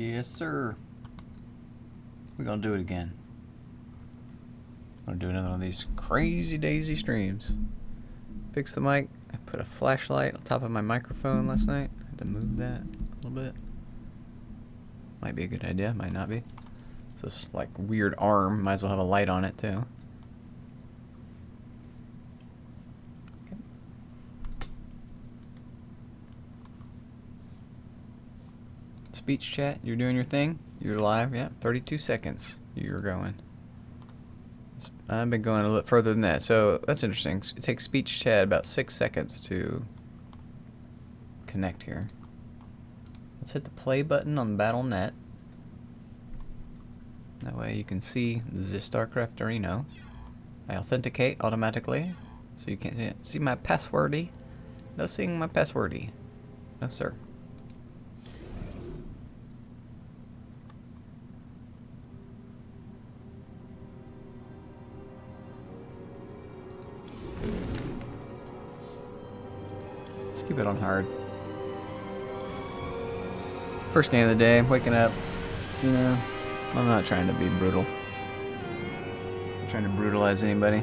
Yes, sir. We're gonna do it again. I'm gonna do another one of these crazy daisy streams. Fix the mic. I put a flashlight on top of my microphone last night. I had to move that a little bit. Might be a good idea, might not be. It's this like weird arm. Might as well have a light on it too. Okay. Speech chat, you're doing your thing? You're live, yeah. 32 seconds. You're going. I've been going a little further than that, so that's interesting. It takes speech chat about 6 seconds to connect here. Let's hit the play button on Battle.net. That way you can see the StarCraft Arena. I authenticate automatically, so you can't see my passwordy. No seeing my passwordy. No, sir. Let's keep it on hard. First game of the day, waking up. You know, I'm not trying to be brutal. I'm trying to brutalize anybody.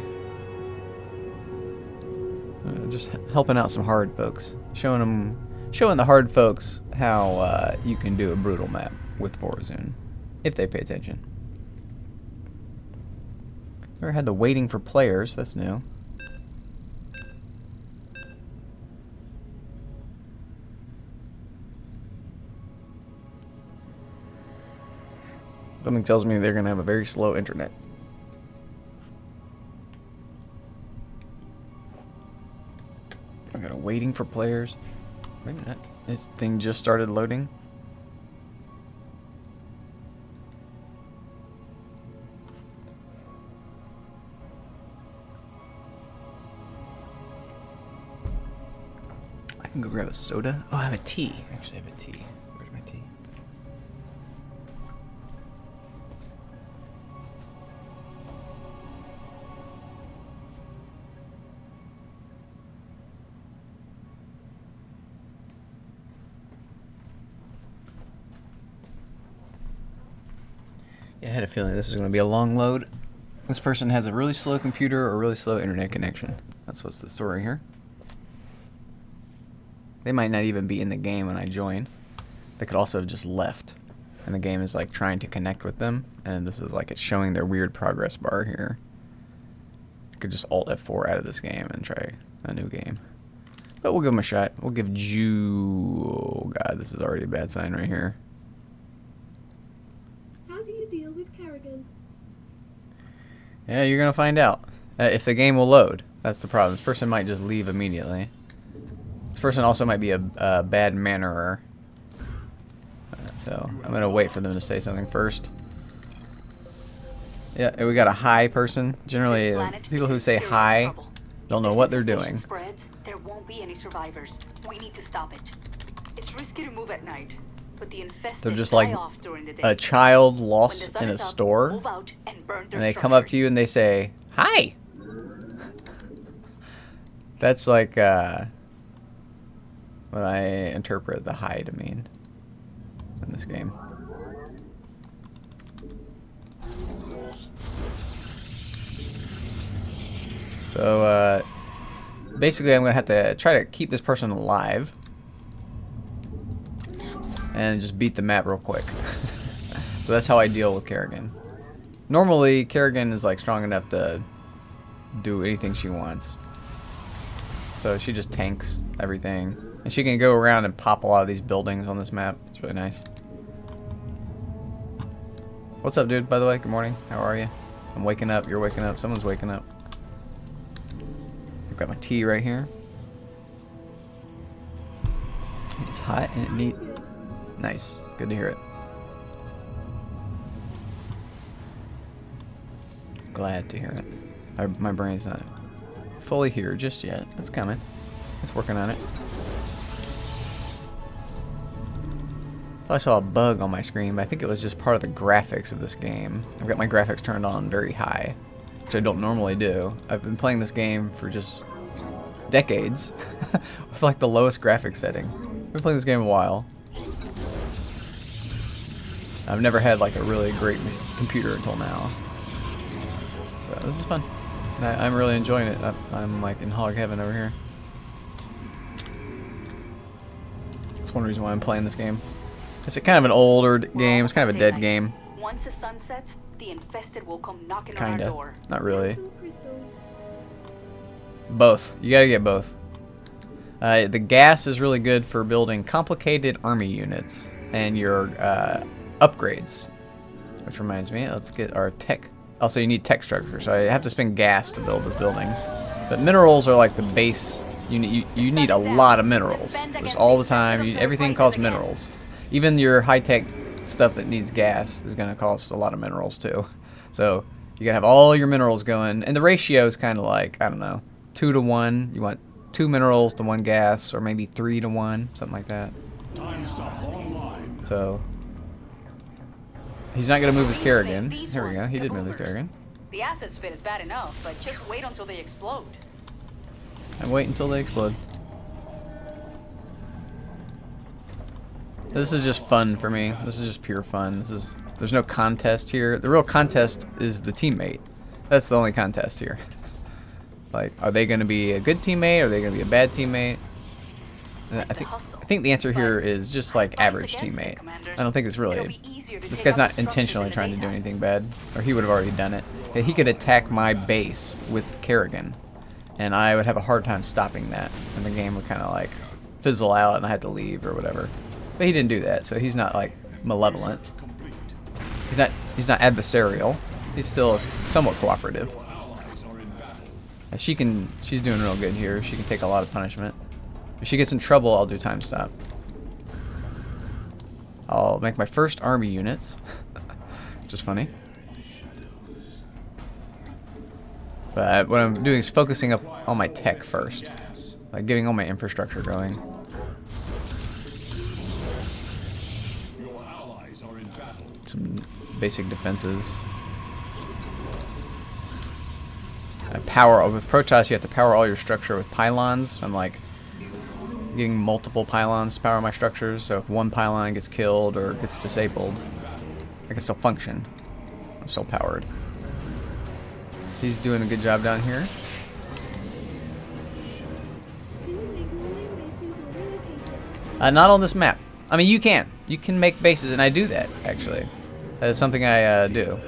Just helping out some hard folks. Showing the hard folks how you can do a brutal map with Vorazun. If they pay attention. Never had the waiting for players, that's new. Something tells me they're gonna have a very slow internet. I got a waiting for players. Wait a minute. This thing just started loading. I can go grab a soda. Oh, I have a tea. Actually, I have a tea. Where's my tea? Yeah, I had a feeling this was going to be a long load. This person has a really slow computer or a really slow internet connection. That's what's the story here. They might not even be in the game when I join. They could also have just left. And the game is like trying to connect with them. And this is like it's showing their weird progress bar here. I could just Alt F4 out of this game and try a new game. But we'll give them a shot. We'll give Oh god, this is already a bad sign right here. How do you deal with Kerrigan? Yeah, you're gonna find out. If the game will load. That's the problem. This person might just leave immediately. This person also might be a bad mannerer. So I'm gonna wait for them to say something first. Yeah, we got a hi person. Generally, people who say hi don't know what they're doing. Spreads, there won't be any survivors. We need to stop it. It's risky to move at night, but the infested They're just like off during the day. a child lost in a store, move out and burn their and they come up to you and they say hi. That's like what I interpret the hi to mean in this game. So basically I'm gonna have to try to keep this person alive and just beat the map real quick. So that's how I deal with Kerrigan. Normally Kerrigan is like strong enough to do anything she wants. So she just tanks everything. And she can go around and pop a lot of these buildings on this map. It's really nice. What's up, dude, by the way? Good morning. How are you? I'm waking up. You're waking up. Someone's waking up. I've got my tea right here. It's hot and neat. Nice. Good to hear it. Glad to hear it. My brain's not fully here just yet. It's coming. It's working on it. I saw a bug on my screen, but I think it was just part of the graphics of this game. I've got my graphics turned on very high, which I don't normally do. I've been playing this game for just decades with like the lowest graphics setting. I've been playing this game a while. I've never had like a really great computer until now. So this is fun. I'm really enjoying it. I'm like in hog heaven over here. That's one reason why I'm playing this game. It's a kind of an older game. It's kind of a dead game. Once the sun sets, the infested will come knocking on our Kinda. door. Not really. Some crystals. Both. You gotta get both. The gas is really good for building complicated army units and your upgrades. Which reminds me, let's get our tech. Also, you need tech structure, so I have to spend gas to build this building. But minerals are like the base. You need a lot of minerals. There's all the time. Everything costs minerals. Even your high-tech stuff that needs gas is going to cost a lot of minerals too. So you got to have all your minerals going. And the ratio is kind of like, I don't know, 2 to 1. You want 2 minerals to 1 gas, or maybe 3 to 1, something like that. So he's not going to move his Kerrigan. Here we go. He did move his Kerrigan. The acid spit is bad enough, but just wait until they explode. And wait until they explode. This is just fun for me. This is just pure fun. There's no contest here. The real contest is the teammate. That's the only contest here. Like, are they going to be a good teammate? Are they going to be a bad teammate? And I think the answer here is just like average teammate. I don't think it's really. This guy's not intentionally trying to do anything bad, or he would have already done it. He could attack my base with Kerrigan, and I would have a hard time stopping that, and the game would kind of like fizzle out, and I had to leave or whatever. But he didn't do that, so he's not like malevolent. He's not adversarial. He's still somewhat cooperative. And she's doing real good here. She can take a lot of punishment. If she gets in trouble, I'll do time stop. I'll make my first army units, which is funny. But what I'm doing is focusing up on my tech first, like getting all my infrastructure going. Some basic defenses. With Protoss, you have to power all your structure with pylons. I'm like getting multiple pylons to power my structures, so if one pylon gets killed or gets disabled, I can still function. I'm still powered. He's doing a good job down here. Can you make more bases or relocated? Not on this map. I mean, you can. You can make bases, and I do that, actually. That is something I do.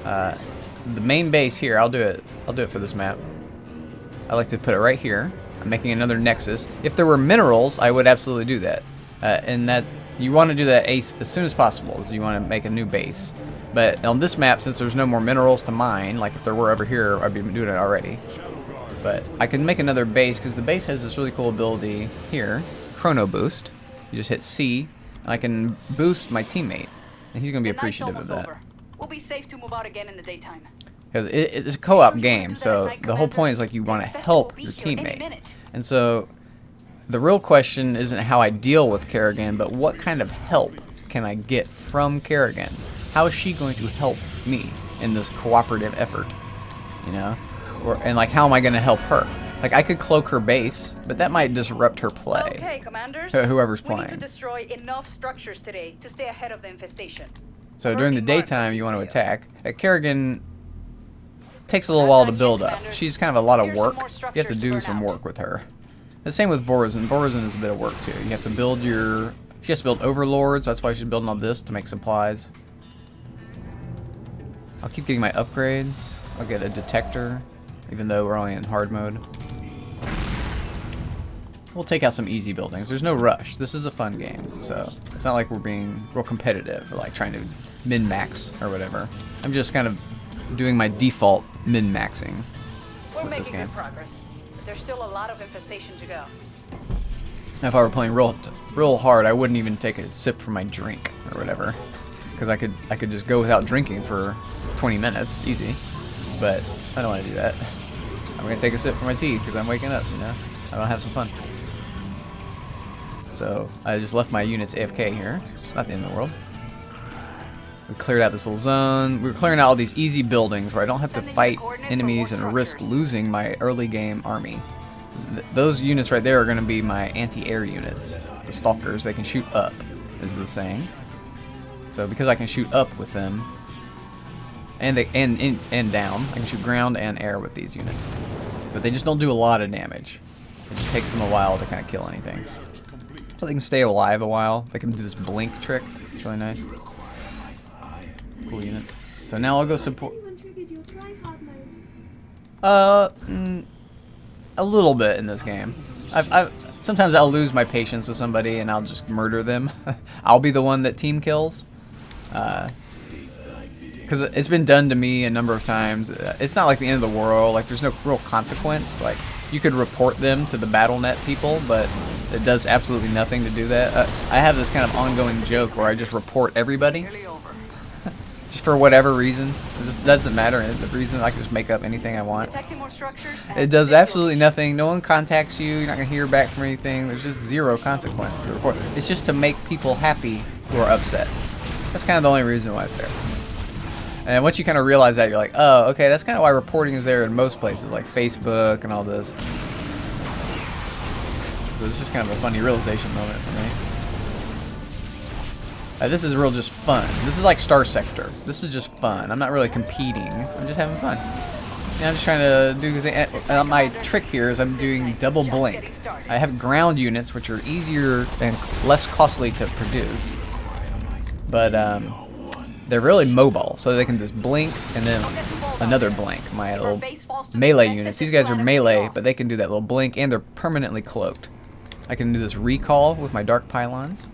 The main base here, I'll do it for this map. I like to put it right here. I'm making another nexus. If there were minerals, I would absolutely do that. And that you want to do that as soon as possible, as you want to make a new base. But on this map, since there's no more minerals to mine, like if there were over here, I'd be doing it already. But I can make another base, because the base has this really cool ability here, Chrono Boost. You just hit C, and I can boost my teammate. And he's going to be appreciative of that. We'll be safe to move out again in the daytime. It's a co-op game, so the whole point is like you want to help your teammate. And so the real question isn't how I deal with Kerrigan, but what kind of help can I get from Kerrigan? How is she going to help me in this cooperative effort? You know? And like, how am I going to help her? Like, I could cloak her base, but that might disrupt her play. Okay, commanders. Whoever's We need playing. to destroy enough structures today to stay ahead of the infestation. So during the daytime, you want to attack. Kerrigan takes a little while to build up. She's kind of a lot of work. You have to do some work with her. The same with Vorazun. Vorazun is a bit of work too. You have to build she has to build overlords. That's why she's building all this to make supplies. I'll keep getting my upgrades. I'll get a detector, even though we're only in hard mode. We'll take out some easy buildings. There's no rush. This is a fun game, so it's not like we're being real competitive or like trying to min-max or whatever. I'm just kind of doing my default min-maxing. We're with this making game. good progress. There's still a lot of infestation to go. Now, if I were playing real hard, I wouldn't even take a sip from my drink or whatever, because I could just go without drinking for 20 minutes, easy. But I don't want to do that. I'm gonna take a sip from my tea because I'm waking up. You know, I want to have some fun. So I just left my units AFK here. It's not the end of the world. We cleared out this little zone. We were clearing out all these easy buildings where I don't have to fight enemies and risk losing my early game army. Those units right there are going to be my anti-air units. The stalkers, they can shoot up, is the saying. So because I can shoot up with them, and down, I can shoot ground and air with these units. But they just don't do a lot of damage. It just takes them a while to kind of kill anything. So they can stay alive a while. They can do this blink trick. It's really nice. Cool units. So now I'll go support. Anyone triggered your try-hard mode? A little bit in this game. Sometimes I'll lose my patience with somebody and I'll just murder them. I'll be the one that team kills. Because it's been done to me a number of times. It's not like the end of the world. Like, there's no real consequence. Like, you could report them to the BattleNet people, but it does absolutely nothing to do that. I have this kind of ongoing joke where I just report everybody. Just for whatever reason. It just doesn't matter. The reason I can just make up anything I want. It does absolutely nothing. No one contacts you. You're not going to hear back from anything. There's just zero consequence to the report. It's just to make people happy who are upset. That's kind of the only reason why it's there. And once you kind of realize that, you're like, oh, okay, that's kind of why reporting is there in most places, like Facebook and all this. So it's just kind of a funny realization moment for me. This is real just fun. This is like Star Sector. This is just fun. I'm not really competing. I'm just having fun. And I'm just trying to do the thing. My trick here is I'm doing double blink. I have ground units, which are easier and less costly to produce. But, they're really mobile, so they can just blink and then another blink. My little melee units. These guys are melee, but they can do that little blink, and they're permanently cloaked. I can do this recall with my dark pylons.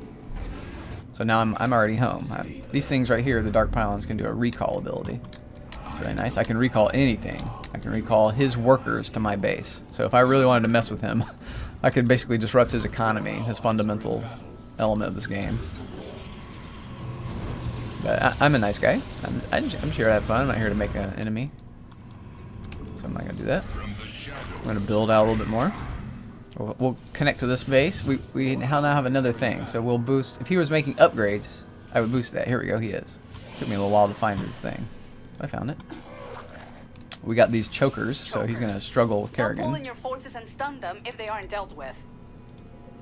So now I'm already home. These things right here, the dark pylons, can do a recall ability. It's really nice. I can recall anything. I can recall his workers to my base. So if I really wanted to mess with him, I could basically disrupt his economy, his fundamental element of this game. But I'm a nice guy. I'm here to have fun. I'm not here to make an enemy. So I'm not going to do that. I'm going to build out a little bit more. We'll connect to this base. We now have another thing. So we'll boost. If he was making upgrades, I would boost that. Here we go. He is. Took me a little while to find his thing. But I found it. We got these chokers, so he's going to struggle with Kerrigan. Pull in your forces and stun them if they aren't dealt with.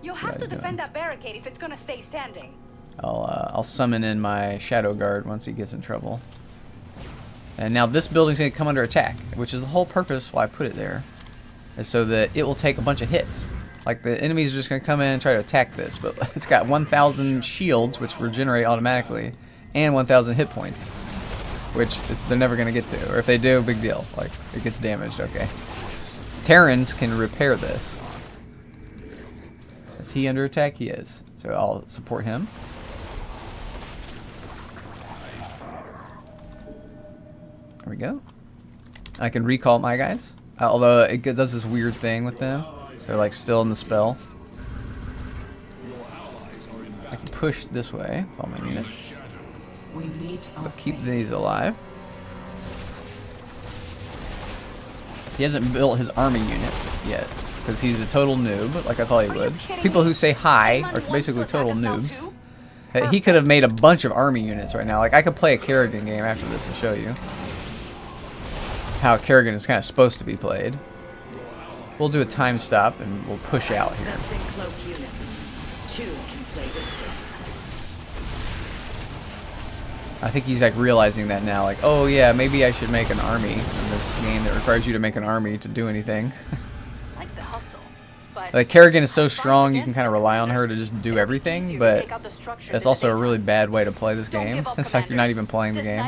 You'll have to defend that barricade if it's going to stay standing. I'll summon in my Shadow Guard once he gets in trouble. And now this building's going to come under attack, which is the whole purpose why I put it there, is so that it will take a bunch of hits. Like, the enemies are just going to come in and try to attack this, but it's got 1,000 shields, which regenerate automatically, and 1,000 hit points, which they're never going to get to. Or if they do, big deal. Like, it gets damaged, okay. Terrans can repair this. Is he under attack? He is. So I'll support him. There we go. I can recall my guys, although it does this weird thing with them. They're like still in the spell. I can push this way with all my units, but keep these alive. He hasn't built his army units yet because he's a total noob, like I thought he would. People who say hi are basically total noobs. He could have made a bunch of army units right now. Like, I could play a Kerrigan game after this and show you how Kerrigan is kind of supposed to be played. We'll do a time stop and we'll push out here. I think he's like realizing that now, like, oh yeah, maybe I should make an army in this game that requires you to make an army to do anything. Like, Kerrigan is so strong you can kind of rely on her to just do everything, but that's also a really bad way to play this game. It's like you're not even playing the game.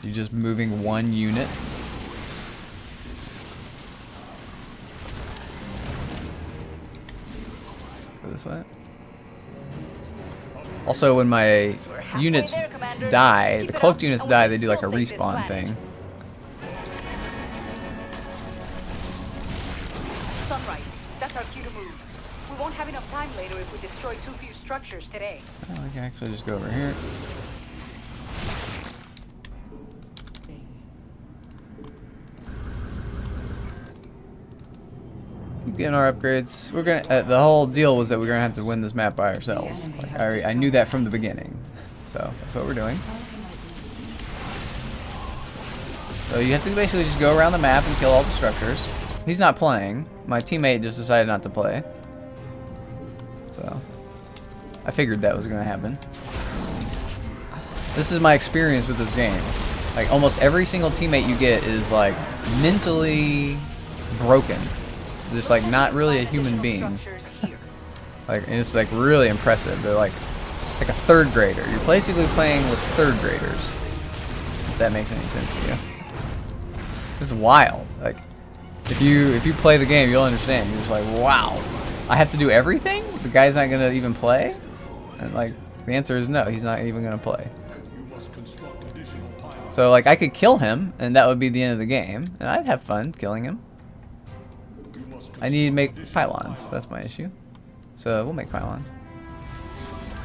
You're just moving one unit. Go this way. Also, when my units die, the cloaked units die, they do like a respawn thing. Sunrise. That's our cue to move. We won't have enough time later if we destroy too few structures today. Oh, I can actually just go over here. Keep getting our upgrades. We're gonna. The whole deal was that we're gonna have to win this map by ourselves. Like, I knew that from the beginning, so that's what we're doing. So you have to basically just go around the map and kill all the structures. He's not playing. My teammate just decided not to play. So I figured that was gonna happen. This is my experience with this game. Like, almost every single teammate you get is, like, mentally broken. Just, like, not really a human being. Like, and it's, like, really impressive. They're, like a third grader. You're basically playing with third graders. If that makes any sense to you. It's wild. Like, if you play the game, you'll understand. You're just like, wow. I have to do everything? The guy's not going to even play? And, like, the answer is no. He's not even going to play. So, like, I could kill him, and that would be the end of the game. And I'd have fun killing him. I need to make pylons. That's my issue. So, we'll make pylons.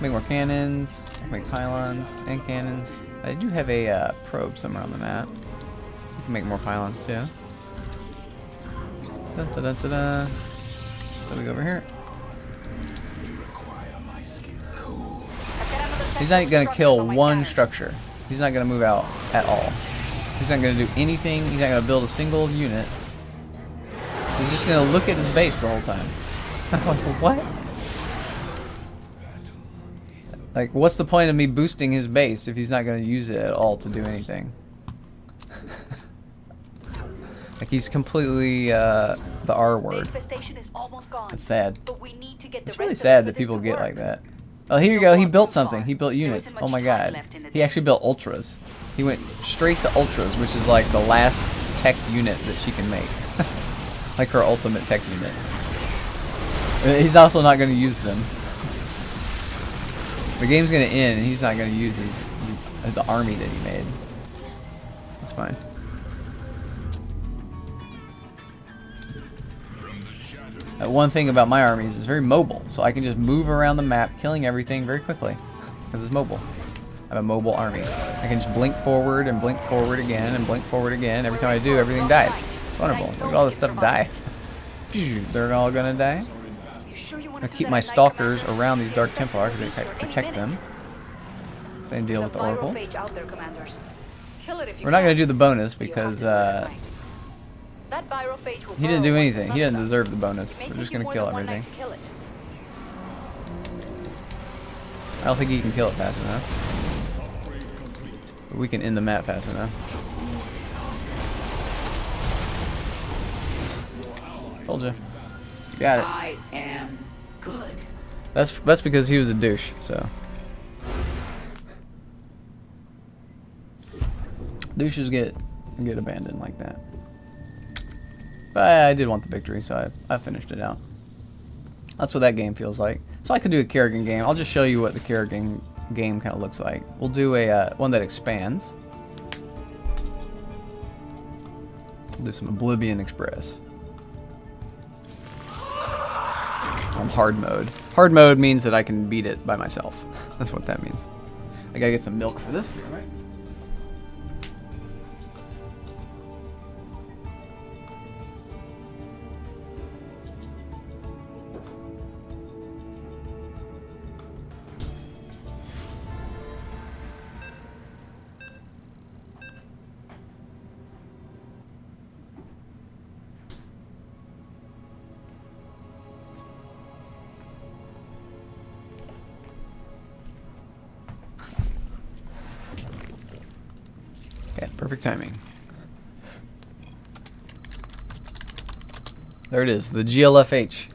Make more cannons. Make pylons and cannons. I do have a probe somewhere on the map. We can make more pylons, too. Dun, dun, dun, dun, dun. So we go over here. He's not going to kill one structure. He's not going to move out at all. He's not going to do anything. He's not going to build a single unit. He's just going to look at his base the whole time. I'm like, what? Like, what's the point of me boosting his base if he's not going to use it at all to do anything? Like, he's completely the R word. That's sad. It's really sad that people get like that. Oh, here you go. He built something. He built units. Oh my god. He actually built ultras. He went straight to ultras, which is like the last tech unit that she can make. Like her ultimate tech unit. He's also not going to use them. The game's going to end and he's not going to use the army that he made. That's fine. One thing about my army is it's very mobile, so I can just move around the map, killing everything very quickly, because it's mobile. I have a mobile army. I can just blink forward and blink forward again and blink forward again. Every time I do, everything dies. It's wonderful. Look at all this stuff die. They're all gonna die. I keep my stalkers around these Dark Templars because they protect them. Same deal with the oracles. We're not gonna do the bonus because he didn't do anything. He didn't deserve the bonus. We're just going to kill everything. I don't think he can kill it fast enough. But we can end the map fast enough. Told you. You got it. I am good. That's because he was a douche, so. Douches get abandoned like that. But I did want the victory, so I finished it out. That's what that game feels like. So I could do a Kerrigan game. I'll just show you what the Kerrigan game kind of looks like. We'll do a one that expands. We'll do some Oblivion Express. On hard mode. Hard mode means that I can beat it by myself. That's what that means. I gotta get some milk for this beer, right? Okay, perfect timing. There it is, the GLFH.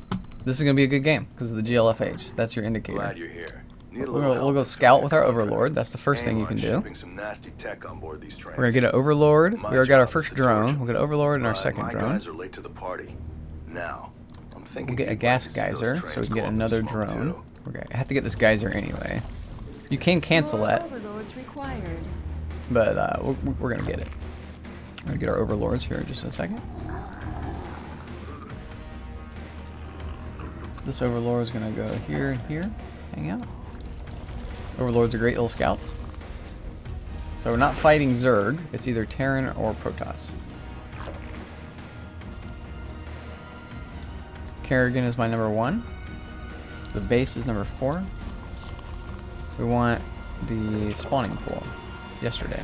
This is gonna be a good game because of the GLFH. That's your indicator. Glad you're here. We'll go scout with our Overlord. That's the first thing you can do. We're gonna get an Overlord. We already got our first drone. We'll get an Overlord and our second drone. We'll get a gas geyser so we can get another drone. We're gonna have to get this geyser anyway. You can cancel that. Overlords required. But we're going to get it. We're going to get our overlords here in just a second. This overlord is going to go here and here. Hang out. Overlords are great little scouts. So we're not fighting Zerg. It's either Terran or Protoss. Kerrigan is my number 1. The base is number 4. We want the spawning pool. Yesterday.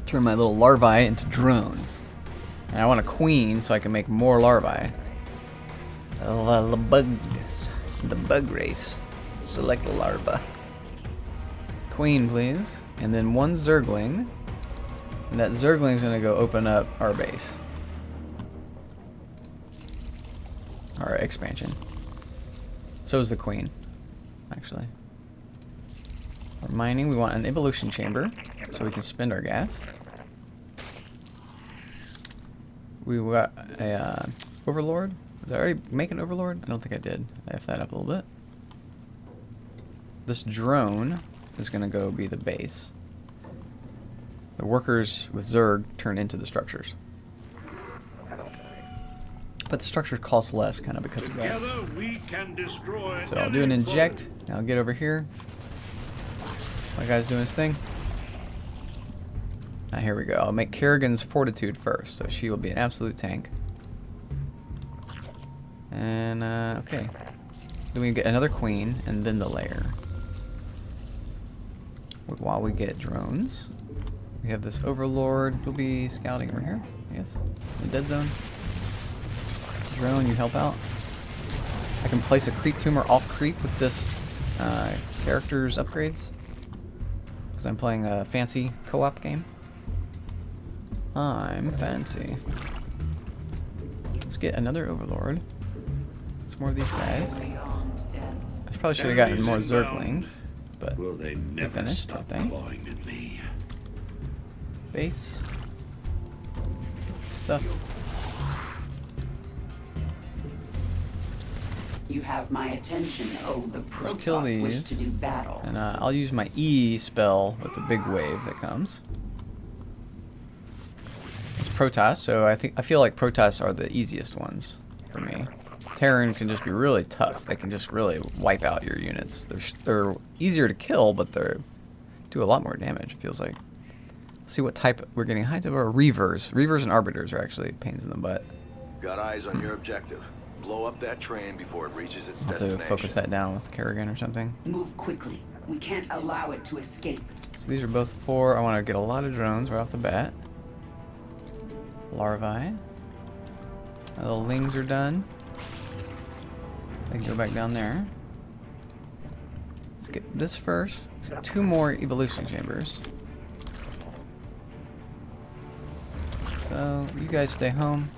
Turn my little larvae into drones. And I want a queen so I can make more larvae. The bugs. The bug race. Select larva. Queen, please. And then one zergling. And that zergling's gonna go open up our base. Our expansion. So is the queen, actually. For mining, we want an evolution chamber so we can spend our gas. We got a overlord. Did I already make an overlord? I don't think I did. I F that up a little bit. This drone is going to go be the base. The workers with Zerg turn into the structures. But the structure costs less kind of because of that. We can destroy. So I'll do an inject. I'll get over here. My guy's doing his thing. Now here we go. I'll make Kerrigan's fortitude first, so she will be an absolute tank. And okay. Then we get another queen and then the lair. While we get drones, we have this overlord. We'll be scouting over here. Yes, in the dead zone. Drone, you help out. I can place a creep tumor off creep with this character's upgrades. Because I'm playing a fancy co-op game. I'm fancy. Let's get another overlord. Some more of these guys. I probably should have gotten more zerglings, but Will they we never finished, I stop think. clawing at me? Base. Stuff. You have my attention. Oh, the Let's kill Protoss wish these. to do battle. And I'll use my E spell with the big wave that comes. It's Protoss, so I feel like Protoss are the easiest ones for me. Terran can just be really tough. They can just really wipe out your units. They're easier to kill, but they do a lot more damage, it feels like. Let's see what type we're getting. High type are Reavers. Reavers and Arbiters are actually pains in the butt. Got eyes on your objective. Blow up that train before it reaches its I'll have to destination. focus that down with Kerrigan or something. Move quickly. We can't allow it to escape. So these are both 4. I want to get a lot of drones right off the bat. Larvae. The lings are done. I can go back down there. Let's get this first. Let's get 2 more evolution chambers. So you guys stay home.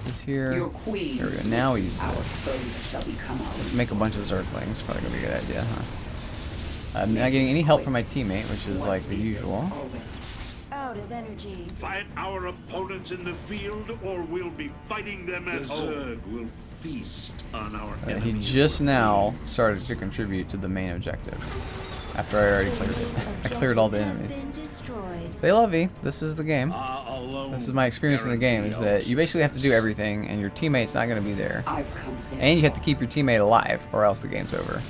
This here. Your queen. There we go. Now we use Our this. foes shall become ours. Let's make a bunch of zerglings. Probably gonna be a good idea, huh? I'm not getting any help from my teammate, which is like the usual. Out of energy. Fight our opponents in the field, or we'll be fighting them at home. Zerg will feast on our He enemies. just now started to contribute to the main objective. After I already cleared it. I cleared all the enemies. Say lovey. This is the game. This is my experience in the game, is that you basically have to do everything and your teammate's not going to be there. I've come this And you have to keep your teammate alive or else the game's over.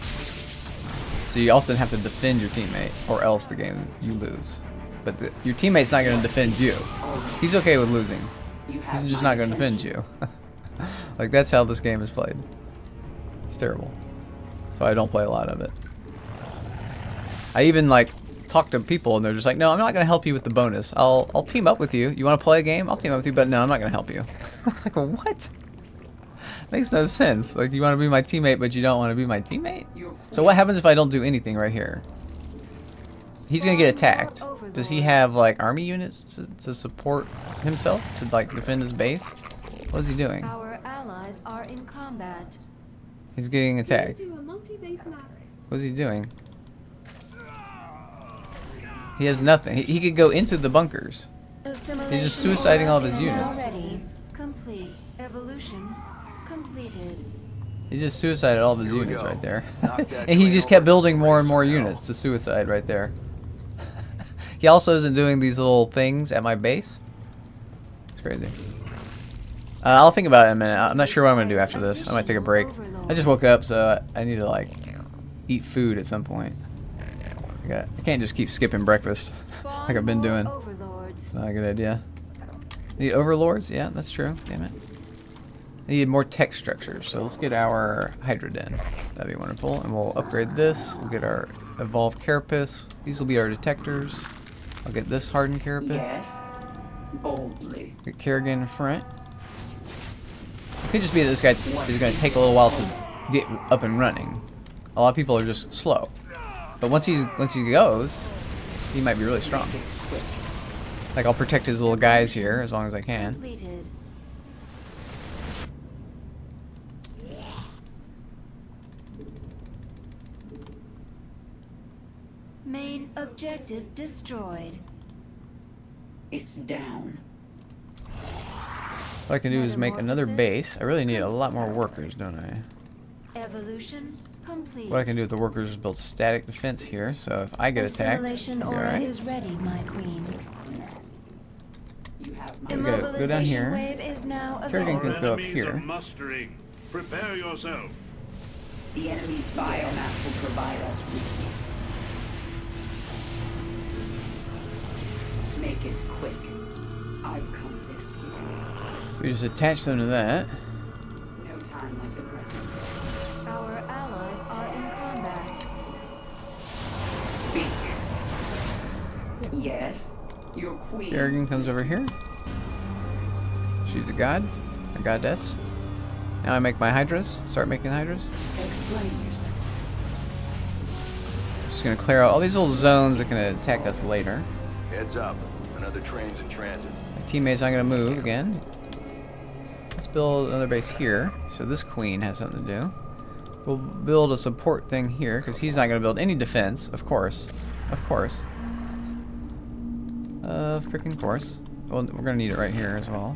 So you often have to defend your teammate or else the game you lose. But your teammate's not going to defend you. He's okay with losing. You He's have just my not going to defend attention. you. Like, that's how this game is played. It's terrible. So I don't play a lot of it. I even like talk to people and they're just like, no, I'm not going to help you with the bonus. I'll team up with you. You want to play a game? I'll team up with you, but no, I'm not going to help you. Like, what? Makes no sense. Like, you want to be my teammate, but you don't want to be my teammate? So what happens if I don't do anything right here? He's going to get attacked. Does he have, like, army units to support himself? To, like, defend his base? What is he doing? Our allies are in combat. He's getting attacked. Do a multi-base map. What is he doing? He has nothing. He could go into the bunkers. He's just suiciding all of his units. Ready. Complete. Evolution completed. He just suicided all of his Here we units go. right there. Knock that And he train just over kept building more and more right now. units to suicide right there. He also isn't doing these little things at my base. It's crazy. I'll think about it in a minute. I'm not sure what I'm going to do after this. I might take a break. I just woke up, so I need to, like, eat food at some point. I can't just keep skipping breakfast like I've been doing. Overlords. Not a good idea. Need overlords? Yeah, that's true. Damn it. I need more tech structures, so let's get our Hydra Den. That'd be wonderful. And we'll upgrade this. We'll get our evolved carapace. These will be our detectors. I'll get this hardened carapace. Yes. Boldly. Get Kerrigan in front. It could just be that this guy is going to take a little while to get up and running. A lot of people are just slow. But once he goes, he might be really strong. Like, I'll protect his little guys here as long as I can. Completed. Main objective destroyed. It's down. What I can do is make another base. I really need a lot more workers, don't I? Evolution complete. What I can do with the workers is build static defense here, so if I get attacked, Assimilation I'll be aura alright. is ready, my queen. You have my We gotta go down here. Wave is now Kerrigan available. can go up Enemies here. are mustering. Prepare yourself. The enemy's biomap will provide us resources. Make it quick. I've come this way. So we just attach them to that. No time like the present. Our allies are in combat. Speak. Yes. Your queen. Kerrigan comes over here. She's a god, a goddess. Now I make my hydras. Start making hydras. Explain yourself. Just gonna clear out all these little zones that can attack us later. Heads up. Another train's in transit. My teammates aren't gonna move again. Let's build another base here, so this queen has something to do. We'll build a support thing here, because he's not gonna build any defense, of course. Of course. Freaking course. Well, we're gonna need it right here as well.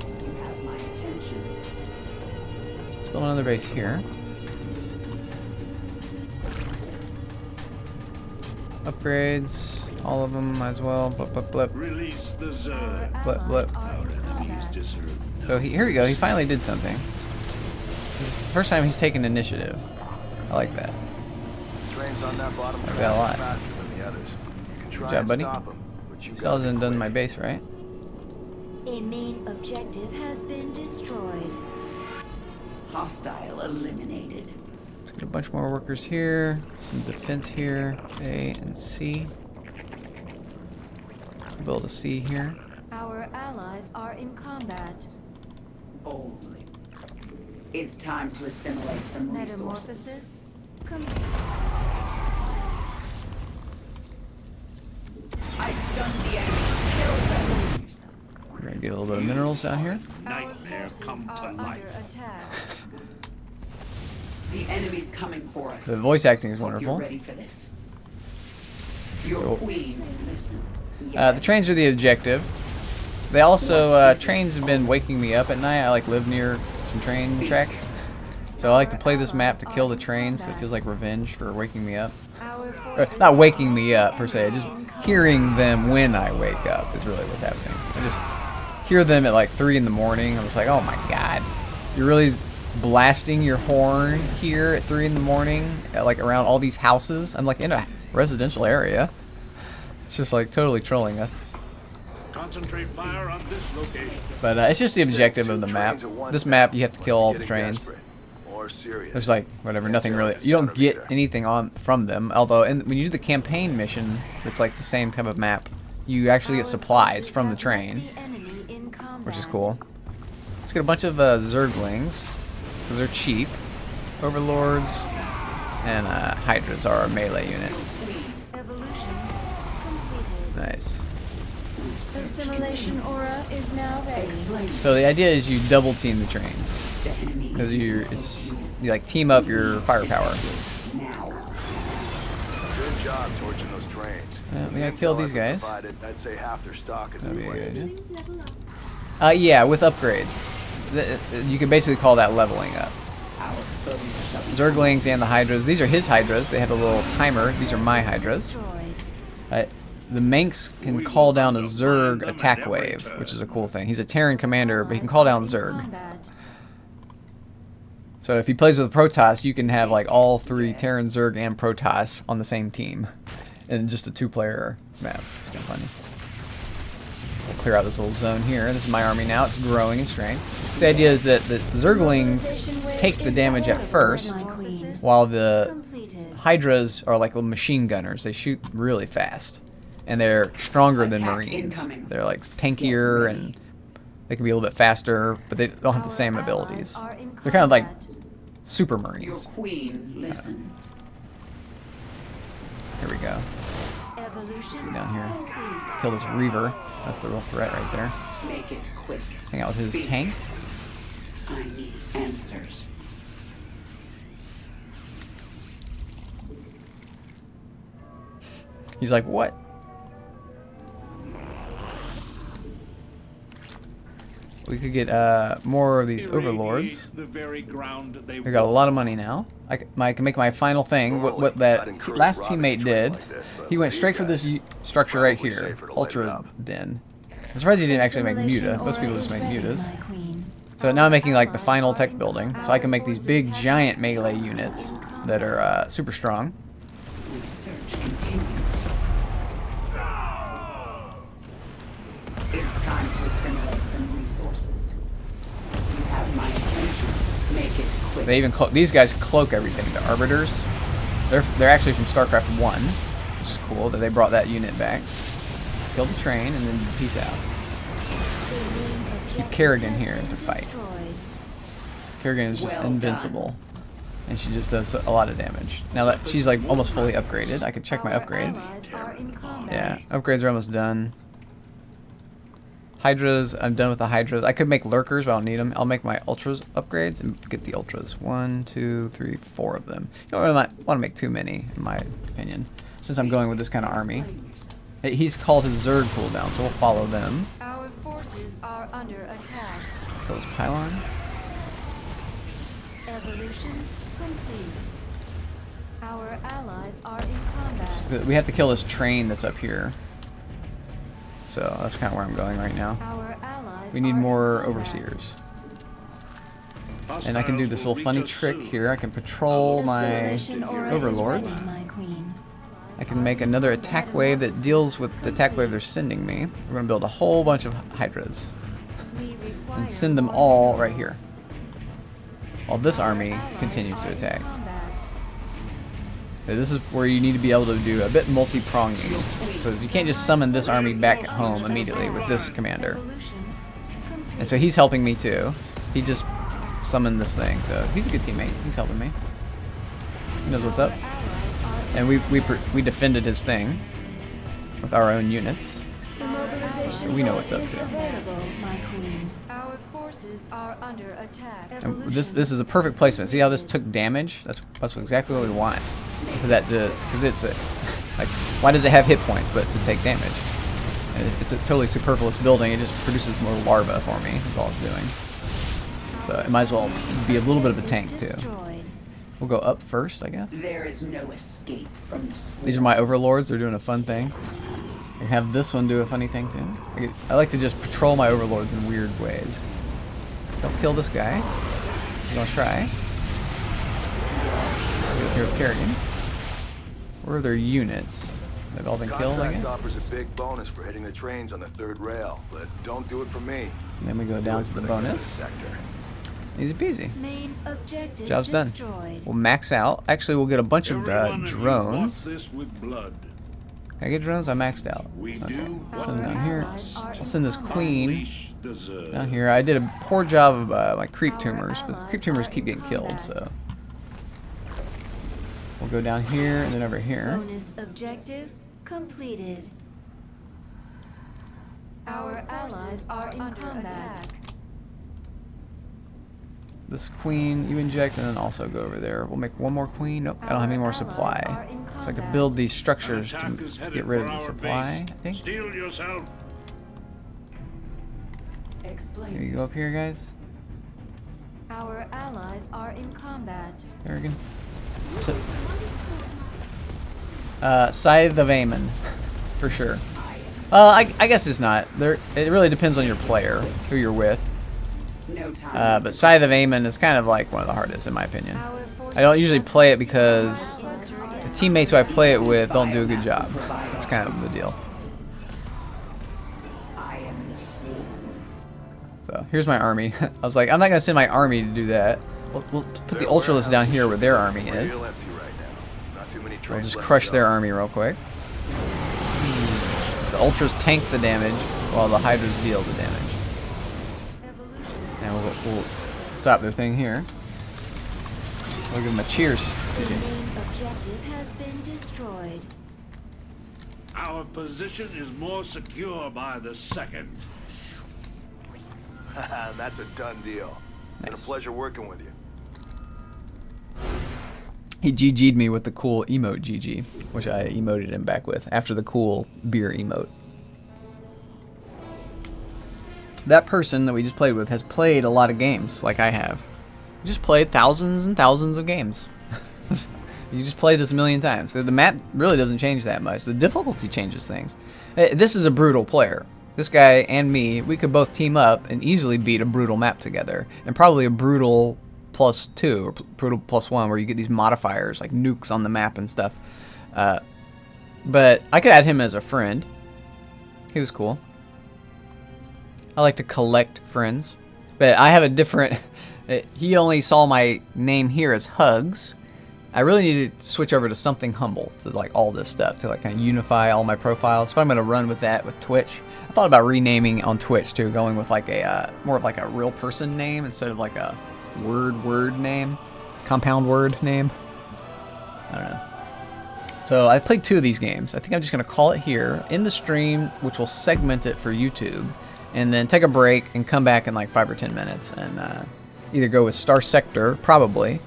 You have my attention. Let's build another base here. Upgrades, all of them as well. Blip, blip, blip. Release the Zerg. Blip, blip. Allies are in Enemies combat. deserve So here we go. He finally did something. First time he's taken initiative. I like that. Trains on that bottom Like track that a lot. faster than the others. You can try job, and buddy. stop 'em, but you Still gotta be hasn't done quick. my base, right? A main objective has been destroyed. Hostile eliminated. Let's get a bunch more workers here. Some defense here. A and C. Build a C here. Our allies are in combat. Boldly. It's time to assimilate some resources. Metamorphosis I stunned the enemy. Kill them. We're gonna get a little bit of minerals out here. Nightmare come to under life. attack. The enemy's coming for us. The voice acting is Hope wonderful. You're ready for this. Your So- queen will listen. The trains are the objective. They also, trains have been waking me up at night. I like live near some train tracks. So I like to play this map to kill the trains. So it feels like revenge for waking me up. Our Or, forces not waking are me up per se, just in combat. hearing them when I wake up is really what's happening. I just hear them at like 3 in the morning. I'm just like, oh my god, you're really blasting your horn here at 3 in the morning, at, like around all these houses. I'm like in a residential area. It's just like totally trolling us. Concentrate fire on this location. But it's just the objective of the map. This map, you have to kill all the Getting trains. desperate. Or serious. There's like whatever, nothing really. You don't get anything on from them. Although, when you do the campaign mission, it's like the same type of map. You actually get Our supplies forces from the have train, met the enemy in combat. which is cool. Let's get a bunch of Zerglings, because they're cheap. Overlords and Hydras are our melee unit. Evolution completed. Nice. Assimilation aura is now ready. Explain. So the idea is you double team the trains, The enemy because is you like team up your firepower. now. Good job torching those trains. We gotta kill these guys. Provided, I'd say half their stock is That'd be a away. good idea. Buildings level up. Yeah, with upgrades. You can basically call that leveling up. Our foes shall be Zerglings and the Hydras. These are his Hydras. They have a little timer. These are my Hydras. Destroyed. The Manx can call down a Zerg attack wave, which is a cool thing. He's a Terran commander, but he can call down Zerg. Combat. So if he plays with Protoss, you can have like all 3 Terran, Zerg, and Protoss on the same team. In just a 2-player map. It's kind of funny. We'll clear out this little zone here. This is my army now. It's growing in strength. The idea is that the Zerglings take the damage at first, while the Completed. Hydras are like little machine gunners. They shoot really fast, and they're stronger than Attack Marines. incoming. They're like tankier and they can be a little bit faster, but they don't have the same abilities. They're kind of like super Your Marines. queen listens. Here we go. Evolution Down here. complete. Let's kill this Reaver. That's the real threat right there. Make it quick. Hang out with his Speak. tank. I need answers. He's like, what? We could get more of these overlords. The very ground they We got a lot of money now. I can make my final thing. What that last teammate did, he went straight for this structure right here, Ultra Den. I'm surprised he didn't actually make Muta. Most people just make Mutas. My queen. So now I'm making like the final tech building, so I can make these big giant melee units that are super strong. Research continues. It's time to assimilate some resources. You have my attention. Make it quick. They even these guys cloak everything. The Arbiters, they're actually from StarCraft 1, which is cool that they brought that unit back. Kill the train and then peace out. Keep Kerrigan here to fight. Kerrigan is just Well invincible, and she just does a lot of damage. Now that she's like almost fully upgraded, I could check my upgrades. Yeah, upgrades are almost done. Hydras, I'm done with the Hydras. I could make Lurkers, but I don't need them. I'll make my Ultras upgrades and get the Ultras. 1, 2, 3, 4 of them. You don't really want to make too many, in my opinion, since I'm going with this kind of army. He's called his Zerg cooldown, so we'll follow them. Our forces are under attack. Kill this pylon. Evolution complete. Our allies are in combat. We have to kill this train that's up here. So that's kind of where I'm going right now. Our allies We need are in more combat. overseers. And I can do this little funny trick here. I can patrol my Assimilation aura is overlords. ready, my queen. I can make another attack wave that deals with the attack wave they're sending me. We're going to build a whole bunch of Hydras We require and send them more all units. right here, while this army Our allies continues to are in attack. combat. This is where you need to be able to do a bit multi-pronging. So you can't just summon this army back at home immediately with this commander. Evolution complete. And so he's helping me too. He just summoned this thing, so he's a good teammate. He's helping me. He knows what's up. Our allies are And we defended his thing with our own units. Immobilization We know what's up is to. available, my queen. Our forces are under attack. And this is a perfect placement. See how this took damage? That's exactly what we want. So that because it's a like, why does it have hit points but to take damage? And it's a totally superfluous building. It just produces more larvae for me. That's all it's doing. So it might as well be a little bit of a tank too. Destroyed. We'll go up first, I guess. There is no escape from the swarm. These are my overlords. They're doing a fun thing. I can have this one do a funny thing too. I like to just patrol my overlords in weird ways. Don't kill this guy. I'm gonna try. Here with Kerrigan. Where are their units? They've all been killed, I Contract guess. offers a big bonus for hitting the trains on the 3rd rail, but don't do it for me. And then we go down to the bonus. Sector. Easy peasy. Main objective Job's done. destroyed. We'll max out. Actually, we'll get a bunch of Everyone of you bought drones. this with blood. Can I get drones? I maxed out. We Okay. do I'll what send them down here. I'll send this our queen leash deserves. down here. I did a poor job of my creep tumors, but the creep tumors keep getting killed, so. We'll go down here and then over here. Bonus objective completed. Our allies are in combat. This queen you inject and then also go over there. We'll make one more queen. Nope, I don't have any more supply. So I could build these structures to Attack is headed get rid of for the our supply, base. I think. Steel yourself. Explain. Here you go up here, guys. Our allies are in combat. Kerrigan. So, Scythe of Aemon, for sure. I guess it's not. It really depends on your player, who you're with. No time. But Scythe of Aemon is kind of like one of the hardest, in my opinion. Our forces I don't usually have play it because clustered the teammates who I play it with don't do a good job. That's kind of the deal. I am the swarm. So here's my army. I was like, I'm not gonna send my army to do that. We'll put the Ultralists down here where their army is. Real empty right now. Not We'll just crush their army real quick. The Ultras tank the damage, while the Hydras deal the damage. And we'll stop their thing here. We'll give them a cheers. The main objective has been destroyed. Our position is more secure by the second. That's a done deal. Been a Nice. pleasure working with you. He GG'd me with the cool emote GG, which I emoted him back with after the cool beer emote. That person that we just played with has played a lot of games like I have. We just played thousands and thousands of games. You just play this a million times. The map really doesn't change that much. The difficulty changes things. This is a brutal player. This guy and me, we could both team up and easily beat a brutal map together. And probably a brutal +2 or brutal +1 where you get these modifiers like nukes on the map and stuff. But I could add him as a friend. He was cool. I like to collect friends. But I have a different... He only saw my name here as Hugs. I really need to switch over to something humble, to like all this stuff, to like kind of unify all my profiles. If I'm going to run with that with Twitch, I thought about renaming on Twitch too, going with like a more of like a real person name instead of like a word name, compound word name. I don't know. So I played 2 of these games. I think I'm just going to call it here in the stream, which will segment it for YouTube, and then take a break and come back in like 5 or 10 minutes and either go with Star Sector, probably.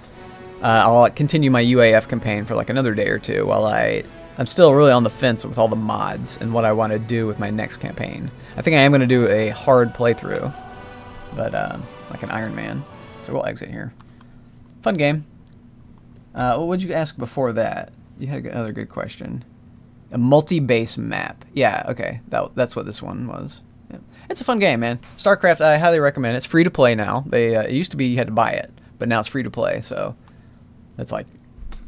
I'll continue my UAF campaign for like another day or 2 while I'm still really on the fence with all the mods and what I want to do with my next campaign. I think I am going to do a hard playthrough, but like an Iron Man. So we'll exit here. Fun game. What would you ask before that? You had another good question. A multi-base map. Yeah, okay. That's what this one was. Yeah. It's a fun game, man. StarCraft, I highly recommend. It's free to play now. It used to be you had to buy it, but now it's free to play, so... It's like,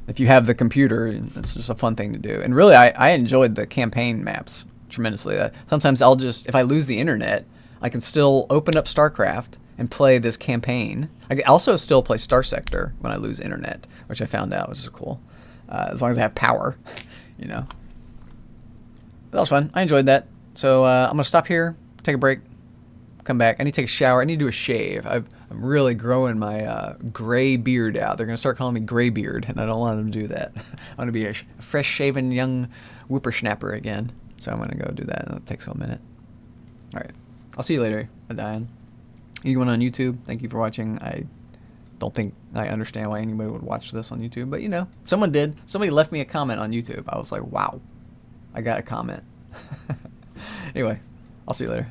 if you have the computer, it's just a fun thing to do. And really, I enjoyed the campaign maps tremendously. Sometimes I'll just, if I lose the internet, I can still open up StarCraft and play this campaign. I can also still play Star Sector when I lose internet, which I found out, which is cool. As long as I have power, you know. But that was fun. I enjoyed that. So I'm going to stop here, take a break, come back. I need to take a shower. I need to do a shave. I'm really growing my gray beard out. They're going to start calling me Graybeard, and I don't want them to do that. I want to be a fresh-shaven young whippersnapper again. So I'm going to go do that, and it takes a minute. All right. I'll see you later, Diane. Anyone on YouTube, thank you for watching. I don't think I understand why anybody would watch this on YouTube, but, you know, someone did. Somebody left me a comment on YouTube. I was like, wow, I got a comment. Anyway, I'll see you later.